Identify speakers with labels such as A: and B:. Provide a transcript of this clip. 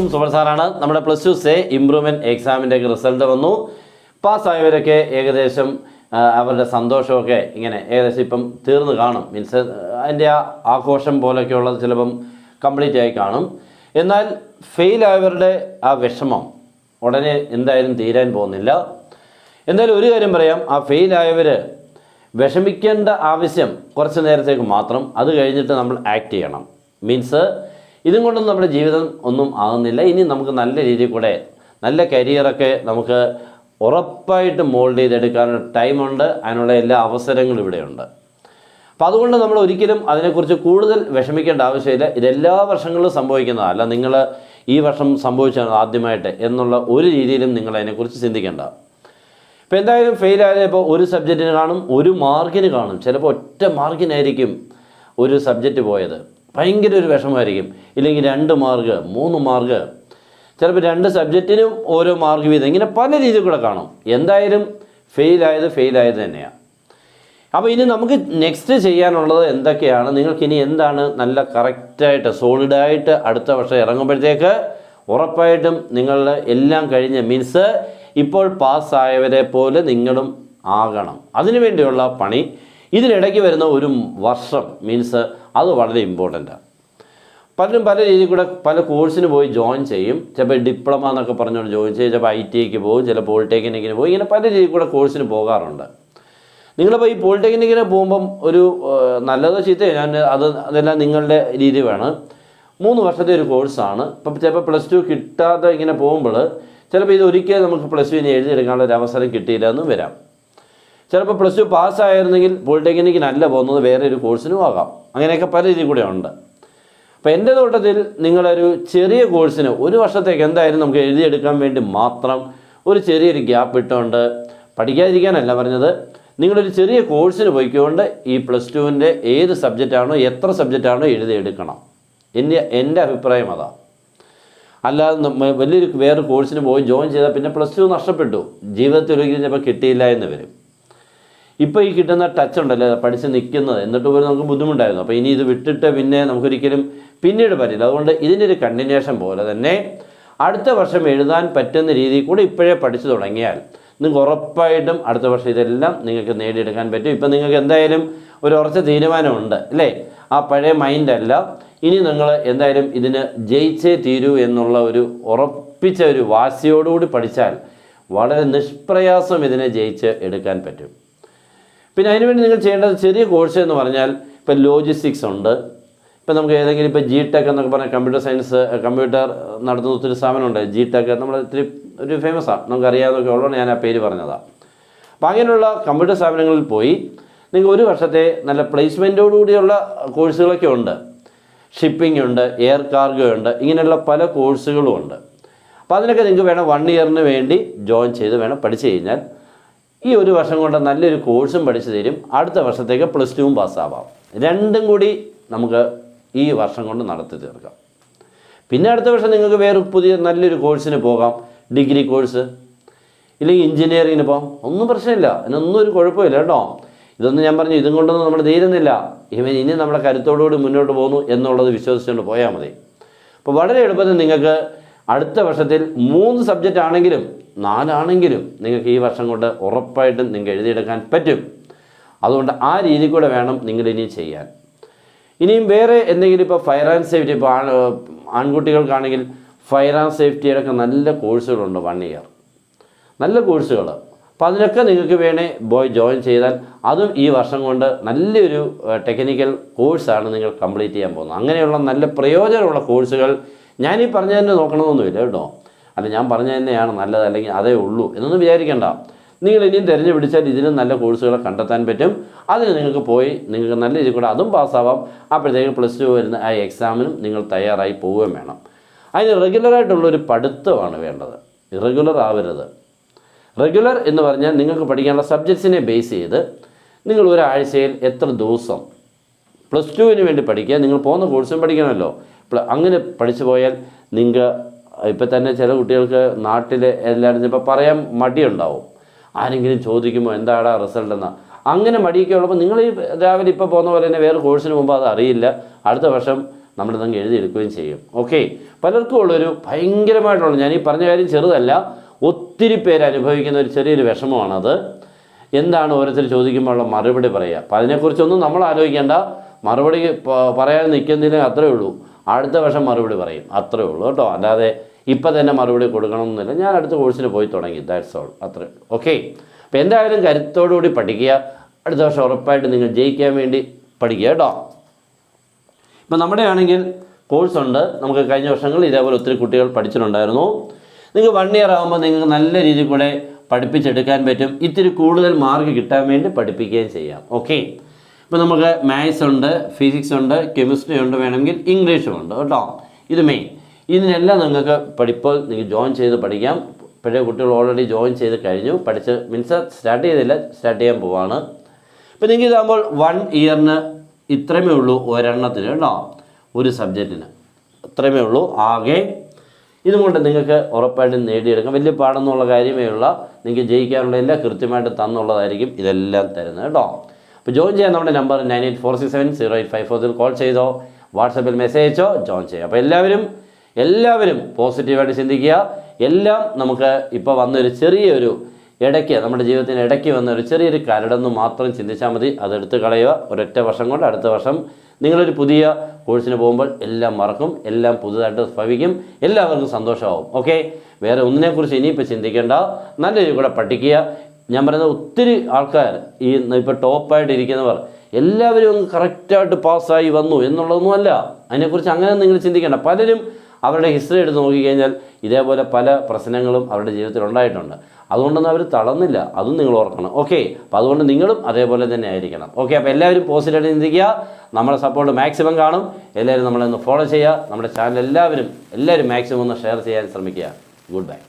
A: എല്ലാവർക്കും സുമൻ സാറാണ്. നമ്മുടെ പ്ലസ് ടു സേ ഇംപ്രൂവ്മെൻറ്റ് എക്സാമിൻ്റെയൊക്കെ റിസൾട്ട് വന്നു. പാസ്സായവരൊക്കെ ഏകദേശം അവരുടെ സന്തോഷമൊക്കെ ഇങ്ങനെ ഏകദേശം ഇപ്പം തീർന്ന് കാണും. മീൻസ് അതിൻ്റെ ആ ആഘോഷം പോലെയൊക്കെ ഉള്ളത് ചിലപ്പം കംപ്ലീറ്റ് ആയി കാണും. എന്നാൽ ഫെയിലായവരുടെ ആ വിഷമം ഉടനെ എന്തായാലും തീരാൻ പോകുന്നില്ല. എന്തായാലും ഒരു കാര്യം പറയാം, ആ ഫെയിലായവർ വിഷമിക്കേണ്ട ആവശ്യം കുറച്ച് നേരത്തേക്ക് മാത്രം. അത് കഴിഞ്ഞിട്ട് നമ്മൾ ആക്ട് ചെയ്യണം. മീൻസ് ഇതും കൊണ്ടൊന്നും നമ്മുടെ ജീവിതം ഒന്നും ആകുന്നില്ല. ഇനി നമുക്ക് നല്ല രീതിയിൽ കൂടെ നല്ല കരിയറൊക്കെ നമുക്ക് ഉറപ്പായിട്ട് മോൾഡ് ചെയ്തെടുക്കാനുള്ള ടൈമുണ്ട്. അതിനുള്ള എല്ലാ അവസരങ്ങളും ഇവിടെയുണ്ട്. അപ്പോൾ അതുകൊണ്ട് നമ്മൾ ഒരിക്കലും അതിനെക്കുറിച്ച് കൂടുതൽ വിഷമിക്കേണ്ട ആവശ്യമില്ല. ഇതെല്ലാ വർഷങ്ങളിലും സംഭവിക്കുന്നതാണ്. അല്ല നിങ്ങൾ ഈ വർഷം സംഭവിച്ചാണ് ആദ്യമായിട്ട് എന്നുള്ള ഒരു രീതിയിലും നിങ്ങൾ അതിനെക്കുറിച്ച് ചിന്തിക്കേണ്ട. ഇപ്പോൾ എന്തായാലും ഫെയിലായത് ഇപ്പോൾ ഒരു സബ്ജക്റ്റിന് കാണും, ഒരു മാർക്കിന് കാണും. ചിലപ്പോൾ ഒറ്റ മാർക്കിനായിരിക്കും ഒരു സബ്ജക്റ്റ് പോയത്. ഭയങ്കര ഒരു വിഷമമായിരിക്കും. ഇല്ലെങ്കിൽ 2 മാർക്ക് 3 മാർക്ക്, ചിലപ്പോൾ 2 സബ്ജക്റ്റിനും ഓരോ മാർക്ക് വീതം, ഇങ്ങനെ പല രീതിയിൽ കൂടെ കാണും. എന്തായാലും ഫെയിലായത് തന്നെയാണ്. അപ്പോൾ ഇനി നമുക്ക് നെക്സ്റ്റ് ചെയ്യാനുള്ളത് എന്തൊക്കെയാണ്, നിങ്ങൾക്കിനി എന്താണ് നല്ല കറക്റ്റായിട്ട് സോളിഡായിട്ട് അടുത്ത വർഷം ഇറങ്ങുമ്പോഴത്തേക്ക് ഉറപ്പായിട്ടും നിങ്ങളുടെ എല്ലാം കഴിഞ്ഞ് മീൻസ് ഇപ്പോൾ പാസ്സായവരെ പോലെ നിങ്ങളും ആകണം. അതിനു വേണ്ടിയുള്ള പണി ഇതിനിടയ്ക്ക് വരുന്ന ഒരു വർഷം മീൻസ് അത് വളരെ ഇമ്പോർട്ടൻ്റാണ്. പലരും പല രീതിയിൽ കൂടെ പല കോഴ്സിന് പോയി ജോയിൻ ചെയ്യും. ചിലപ്പോൾ ഡിപ്ലോമ എന്നൊക്കെ പറഞ്ഞുകൊണ്ട് ജോയിൻ ചെയ്യും, ചിലപ്പോൾ ITക്ക് പോകും, ചില പോളിടെക്നിക്കിന് പോകും. ഇങ്ങനെ പല രീതിയിൽ കൂടെ കോഴ്സിന് പോകാറുണ്ട്. നിങ്ങളിപ്പോൾ ഈ പോളിടെക്നിക്കിന് പോകുമ്പം ഒരു നല്ലതോ ചീത്തയോ അതെല്ലാം നിങ്ങളുടെ രീതി വേണം. 3 വർഷത്തെ ഒരു കോഴ്സാണ്. ഇപ്പം ചിലപ്പോൾ +2 കിട്ടാതെ ഇങ്ങനെ പോകുമ്പോൾ ചിലപ്പോൾ ഇത് ഒരിക്കലും നമുക്ക് +2 എഴുതിയെടുക്കാനുള്ള ഒരു അവസരം കിട്ടിയില്ല എന്ന് വരാം. ചിലപ്പോൾ +2 പാസ്സായിരുന്നെങ്കിൽ പോളിടെക്നിക്കിനല്ല പോകുന്നത്, വേറെ ഒരു കോഴ്സിനും ആകാം. അങ്ങനെയൊക്കെ പല രീതിയിൽ കൂടെ ഉണ്ട്. അപ്പോൾ എൻ്റെ തോട്ടത്തിൽ നിങ്ങളൊരു ചെറിയ കോഴ്സിന് 1 വർഷത്തേക്ക് എന്തായാലും നമുക്ക് എഴുതിയെടുക്കാൻ വേണ്ടി മാത്രം ഒരു ചെറിയൊരു ഗ്യാപ്പ് ഇട്ടുകൊണ്ട്, പഠിക്കാതിരിക്കാനല്ല പറഞ്ഞത്, നിങ്ങളൊരു ചെറിയ കോഴ്സിന് പോയിക്കൊണ്ട് ഈ +2ൻ്റെ ഏത് സബ്ജക്റ്റാണോ എത്ര സബ്ജക്റ്റാണോ എഴുതിയെടുക്കണം. എൻ്റെ അഭിപ്രായം അതാണ്. അല്ലാതെ വലിയൊരു വേറെ കോഴ്സിന് പോയി ജോയിൻ ചെയ്താൽ പിന്നെ +2 നഷ്ടപ്പെട്ടു, ജീവിതത്തിൽ ഒരിക്കലും ചിലപ്പോൾ കിട്ടിയില്ല എന്ന് വരും. ഇപ്പോൾ ഈ കിട്ടുന്ന ടച്ച് ഉണ്ടല്ലോ പഠിച്ച് നിൽക്കുന്നത്, എന്നിട്ട് പോലും നമുക്ക് ബുദ്ധിമുട്ടായിരുന്നു. അപ്പോൾ ഇനി ഇത് വിട്ടിട്ട് പിന്നെ നമുക്കൊരിക്കലും പിന്നീട് പറ്റില്ല. അതുകൊണ്ട് ഇതിൻ്റെ ഒരു കണ്ടിന്യൂഷൻ പോലെ തന്നെ അടുത്ത വർഷം എഴുതാൻ പറ്റുന്ന രീതിയിൽ കൂടെ ഇപ്പോഴേ പഠിച്ചു തുടങ്ങിയാൽ നിങ്ങൾക്ക് ഉറപ്പായിട്ടും അടുത്ത വർഷം ഇതെല്ലാം നിങ്ങൾക്ക് നേടിയെടുക്കാൻ പറ്റും. ഇപ്പം നിങ്ങൾക്ക് എന്തായാലും ഒരു ഉറച്ച തീരുമാനമുണ്ട് അല്ലേ? ആ പഴയ മൈൻഡല്ല. ഇനി നിങ്ങൾ എന്തായാലും ഇതിന് ജയിച്ചേ തീരൂ എന്നുള്ള ഒരു ഉറപ്പിച്ച ഒരു വാശിയോടുകൂടി പഠിച്ചാൽ വളരെ നിഷ്പ്രയാസം ഇതിനെ ജയിച്ച് എടുക്കാൻ പറ്റും. പിന്നെ അതിനുവേണ്ടി നിങ്ങൾ ചെയ്യേണ്ടത് ചെറിയ കോഴ്സ് എന്ന് പറഞ്ഞാൽ ഇപ്പോൾ ലോജിസ്റ്റിക്സ് ഉണ്ട്. ഇപ്പം നമുക്ക് ഏതെങ്കിലും ഇപ്പോൾ GTech എന്നൊക്കെ പറഞ്ഞാൽ കമ്പ്യൂട്ടർ സയൻസ്, കമ്പ്യൂട്ടർ നടത്തുന്ന ഒത്തിരി സ്ഥാപനമുണ്ട്. GTech നമ്മൾ ഇത്തിരി ഒരു ഫേമസാണ്, നമുക്കറിയാവുന്നതൊക്കെ ഉള്ളതുകൊണ്ട് ഞാൻ ആ പേര് പറഞ്ഞതാണ്. അപ്പോൾ അങ്ങനെയുള്ള കമ്പ്യൂട്ടർ സ്ഥാപനങ്ങളിൽ പോയി നിങ്ങൾ 1 വർഷത്തെ നല്ല പ്ലേസ്മെൻറ്റോടുകൂടിയുള്ള കോഴ്സുകളൊക്കെ ഉണ്ട്. ഷിപ്പിംഗ് ഉണ്ട്, എയർ കാർഗോ ഉണ്ട്, ഇങ്ങനെയുള്ള പല കോഴ്സുകളും ഉണ്ട്. അപ്പോൾ അതിനൊക്കെ നിങ്ങൾക്ക് വേണം 1 ഇയറിന് വേണ്ടി ജോയിൻ ചെയ്ത് വേണം പഠിച്ചു കഴിഞ്ഞാൽ ഈ 1 വർഷം കൊണ്ട് നല്ലൊരു കോഴ്സും പഠിച്ചു തരും. അടുത്ത വർഷത്തേക്ക് +2 പാസ്സാവാം. രണ്ടും കൂടി നമുക്ക് ഈ വർഷം കൊണ്ട് നടത്തി തീർക്കാം. പിന്നെ അടുത്ത വർഷം നിങ്ങൾക്ക് വേറെ പുതിയ നല്ലൊരു കോഴ്സിന് പോകാം, ഡിഗ്രി കോഴ്സ് ഇല്ലെങ്കിൽ എഞ്ചിനീയറിങ്ങിന് പോകാം. ഒന്നും പ്രശ്നമില്ല, അതിനൊന്നും ഒരു കുഴപ്പമില്ല കേട്ടോ. ഇതൊന്നും ഞാൻ പറഞ്ഞു ഇതും കൊണ്ടൊന്നും നമ്മൾ തീരുന്നില്ല. ഇനി നമ്മുടെ കരുത്തോടുകൂടി മുന്നോട്ട് പോകുന്നു എന്നുള്ളത് വിശ്വസിച്ചുകൊണ്ട് പോയാൽ മതി. അപ്പോൾ വളരെ എളുപ്പത്തിൽ നിങ്ങൾക്ക് അടുത്ത വർഷത്തിൽ 3 സബ്ജക്റ്റ് ആണെങ്കിലും 4 ആണെങ്കിലും നിങ്ങൾക്ക് ഈ വർഷം കൊണ്ട് ഉറപ്പായിട്ടും നിങ്ങൾക്ക് എഴുതിയെടുക്കാൻ പറ്റും. അതുകൊണ്ട് ആ രീതി കൂടെ വേണം നിങ്ങളിനി ചെയ്യാൻ. ഇനിയും വേറെ എന്തെങ്കിലും ഇപ്പോൾ ഫയർ ആൻഡ് സേഫ്റ്റി, ഇപ്പോൾ ആൺകുട്ടികൾക്കാണെങ്കിൽ ഫയർ ആൻഡ് സേഫ്റ്റിയുടെയൊക്കെ നല്ല കോഴ്സുകളുണ്ട്, 1 ഇയർ നല്ല കോഴ്സുകൾ. അപ്പോൾ അതിനൊക്കെ നിങ്ങൾക്ക് വേണേൽ പോയി ജോയിൻ ചെയ്താൽ അതും ഈ വർഷം കൊണ്ട് നല്ലൊരു ടെക്നിക്കൽ കോഴ്സാണ് നിങ്ങൾ കംപ്ലീറ്റ് ചെയ്യാൻ പോകുന്നത്. അങ്ങനെയുള്ള നല്ല പ്രയോജനമുള്ള കോഴ്സുകൾ ഞാനീ പറഞ്ഞു തന്നെ നോക്കണമെന്നൊന്നുമില്ല കേട്ടോ. അല്ല ഞാൻ പറഞ്ഞു തന്നെയാണ് നല്ലത് അല്ലെങ്കിൽ അതേ ഉള്ളൂ എന്നൊന്നും വിചാരിക്കേണ്ട. നിങ്ങൾ ഇനിയും തിരഞ്ഞു പിടിച്ചാൽ ഇതിനും നല്ല കോഴ്സുകളെ കണ്ടെത്താൻ പറ്റും. അതിന് നിങ്ങൾക്ക് പോയി നിങ്ങൾക്ക് നല്ല രീതിയിൽ കൂടെ അതും പാസ്സാവാം. അപ്പോഴത്തേക്ക് +2 വരുന്ന ആ എക്സാമിനും നിങ്ങൾ തയ്യാറായി പോവുകയും വേണം. അതിന് റെഗുലറായിട്ടുള്ളൊരു പഠിത്തമാണ് വേണ്ടത്, ഇറഗുലർ ആവരുത്. റെഗുലർ എന്ന് പറഞ്ഞാൽ നിങ്ങൾക്ക് പഠിക്കാനുള്ള സബ്ജക്ട്സിനെ ബേസ് ചെയ്ത് നിങ്ങൾ ഒരാഴ്ചയിൽ എത്ര ദിവസം +2ന് വേണ്ടി പഠിക്കുക. നിങ്ങൾ പോകുന്ന കോഴ്സും പഠിക്കണമല്ലോ. അങ്ങനെ പഠിച്ചു പോയാൽ നിങ്ങൾക്ക് ഇപ്പം തന്നെ ചില കുട്ടികൾക്ക് നാട്ടിൽ എല്ലാവരും ചിലപ്പോൾ പറയാൻ മടിയുണ്ടാവും. ആരെങ്കിലും ചോദിക്കുമ്പോൾ എന്താടാ റിസൾട്ട് എന്നാ, അങ്ങനെ മടിയൊക്കെ ഉള്ളപ്പോൾ നിങ്ങൾ ഈ രാവിലെ ഇപ്പോൾ പോകുന്ന പോലെ തന്നെ വേറെ കോഴ്സിന് മുമ്പ് അത് അറിയില്ല. അടുത്ത വർഷം നമ്മളിതങ്ങ് എഴുതിയെടുക്കുകയും ചെയ്യും. ഓക്കെ, പലർക്കും ഉള്ളൊരു ഭയങ്കരമായിട്ടുള്ള, ഞാൻ ഈ പറഞ്ഞ കാര്യം ചെറുതല്ല, ഒത്തിരി പേര് അനുഭവിക്കുന്ന ഒരു ചെറിയൊരു വിഷമമാണത്. എന്താണ് ഓരോരുത്തർ ചോദിക്കുമ്പോഴുള്ള മറുപടി പറയുക. അപ്പോൾ അതിനെക്കുറിച്ചൊന്നും നമ്മൾ ആലോചിക്കേണ്ട, മറുപടി പറയാൻ നിൽക്കുന്നില്ല, അത്രയേ ഉള്ളൂ. അടുത്ത വർഷം മറുപടി പറയും, അത്രയേ ഉള്ളൂ കേട്ടോ. അല്ലാതെ ഇപ്പം തന്നെ മറുപടി കൊടുക്കണമെന്നില്ല. ഞാൻ അടുത്ത കോഴ്സിന് പോയി തുടങ്ങി, ദാറ്റ്സ് ഓൾ, അത്രേ. ഓക്കെ, അപ്പോൾ എന്തായാലും കരുത്തോടുകൂടി പഠിക്കുക. അടുത്ത വർഷം ഉറപ്പായിട്ട് നിങ്ങൾ ജയിക്കാൻ വേണ്ടി പഠിക്കുക കേട്ടോ. ഇപ്പം നമ്മുടെ ആണെങ്കിൽ കോഴ്സുണ്ട്. നമുക്ക് കഴിഞ്ഞ വർഷങ്ങളിൽ ഇതേപോലെ ഒത്തിരി കുട്ടികൾ പഠിച്ചിട്ടുണ്ടായിരുന്നു. നിങ്ങൾ 1 ഇയർ ആകുമ്പോൾ നിങ്ങൾക്ക് നല്ല രീതിയിൽ കൂടെ പഠിപ്പിച്ചെടുക്കാൻ പറ്റും. ഇത്തിരി കൂടുതൽ മാർക്ക് കിട്ടാൻ വേണ്ടി പഠിപ്പിക്കുകയും ചെയ്യാം. ഓക്കെ, ഇപ്പോൾ നമുക്ക് മാത്സ് ഉണ്ട്, ഫിസിക്സ് ഉണ്ട്, കെമിസ്ട്രി ഉണ്ട്, വേണമെങ്കിൽ ഇംഗ്ലീഷും ഉണ്ട് കേട്ടോ. ഇത് മെയിൻ. ഇതിനെല്ലാം നിങ്ങൾക്ക് ഇപ്പോൾ നിങ്ങൾ ജോയിൻ ചെയ്ത് പഠിക്കാം. പഴയ കുട്ടികൾ ഓൾറെഡി ജോയിൻ ചെയ്ത് കഴിഞ്ഞു, പഠിച്ച് മീൻസ് സ്റ്റാർട്ട് ചെയ്തില്ല, സ്റ്റാർട്ട് ചെയ്യാൻ പോവാണ്. ഇപ്പോൾ നിങ്ങൾക്ക് ഇതാകുമ്പോൾ 1 ഇയറിന് ഇത്രമേ ഉള്ളൂ ഒരെണ്ണത്തിന് കേട്ടോ, ഒരു സബ്ജക്റ്റിന് ഇത്രമേ ഉള്ളൂ ആകെ. ഇതുകൊണ്ട് നിങ്ങൾക്ക് ഉറപ്പായിട്ടും നേടിയെടുക്കാം. വലിയ പാടെന്നുള്ള കാര്യമേ ഉള്ള, നിങ്ങൾക്ക് ജയിക്കാനുള്ള എല്ലാം കൃത്യമായിട്ട് തന്നുള്ളതായിരിക്കും ഇതെല്ലാം തരുന്നത് കേട്ടോ. അപ്പോൾ ജോയിൻ ചെയ്യാൻ നമ്മുടെ നമ്പർ 9846708540 കോൾ ചെയ്തോ, വാട്സപ്പിൽ മെസ്സേജ് അയച്ചോ ജോയിൻ ചെയ്യാം. അപ്പോൾ എല്ലാവരും പോസിറ്റീവായിട്ട് ചിന്തിക്കുക. എല്ലാം നമുക്ക് ഇപ്പോൾ വന്നൊരു ചെറിയൊരു ഇടയ്ക്ക്, നമ്മുടെ ജീവിതത്തിന് ഇടയ്ക്ക് വന്ന ഒരു ചെറിയൊരു കരടെന്ന് മാത്രം ചിന്തിച്ചാൽ മതി. അതെടുത്ത് കളയുക. ഒരൊറ്റ വർഷം കൊണ്ട് അടുത്ത വർഷം നിങ്ങളൊരു പുതിയ കോഴ്സിന് പോകുമ്പോൾ എല്ലാം മറക്കും, എല്ലാം പുതുതായിട്ട് ഭവിക്കും, എല്ലാവർക്കും സന്തോഷമാവും. ഓക്കെ, വേറെ ഒന്നിനെക്കുറിച്ച് ഇനിയിപ്പോൾ ചിന്തിക്കേണ്ട, നല്ല രീതിയിൽ കൂടെ പഠിക്കുക. ഞാൻ പറയുന്നത് ഒത്തിരി ആൾക്കാർ ഈ ഇപ്പോൾ ടോപ്പായിട്ടിരിക്കുന്നവർ എല്ലാവരും കറക്റ്റായിട്ട് പാസ്സായി വന്നു എന്നുള്ളതൊന്നുമല്ല. അതിനെക്കുറിച്ച് അങ്ങനെ നിങ്ങൾ ചിന്തിക്കേണ്ട. പലരും അവരുടെ ഹിസ്റ്ററി എടുത്ത് നോക്കിക്കഴിഞ്ഞാൽ ഇതേപോലെ പല പ്രശ്നങ്ങളും അവരുടെ ജീവിതത്തിൽ ഉണ്ടായിട്ടുണ്ട്. അതുകൊണ്ടൊന്നും അവർ തളർന്നില്ല, അതും നിങ്ങൾ ഓർക്കണം. ഓക്കെ, അപ്പോൾ അതുകൊണ്ട് നിങ്ങളും അതേപോലെ തന്നെ ആയിരിക്കണം. ഓക്കെ, അപ്പോൾ എല്ലാവരും പോസിറ്റീവായിട്ട് ചിന്തിക്കുക. നമ്മളെ സപ്പോർട്ട് മാക്സിമം കാണും. എല്ലാവരും നമ്മളെ ഒന്ന് ഫോളോ ചെയ്യുക. നമ്മുടെ ചാനൽ എല്ലാവരും മാക്സിമം ഒന്ന് ഷെയർ ചെയ്യാൻ ശ്രമിക്കുക. Good bye.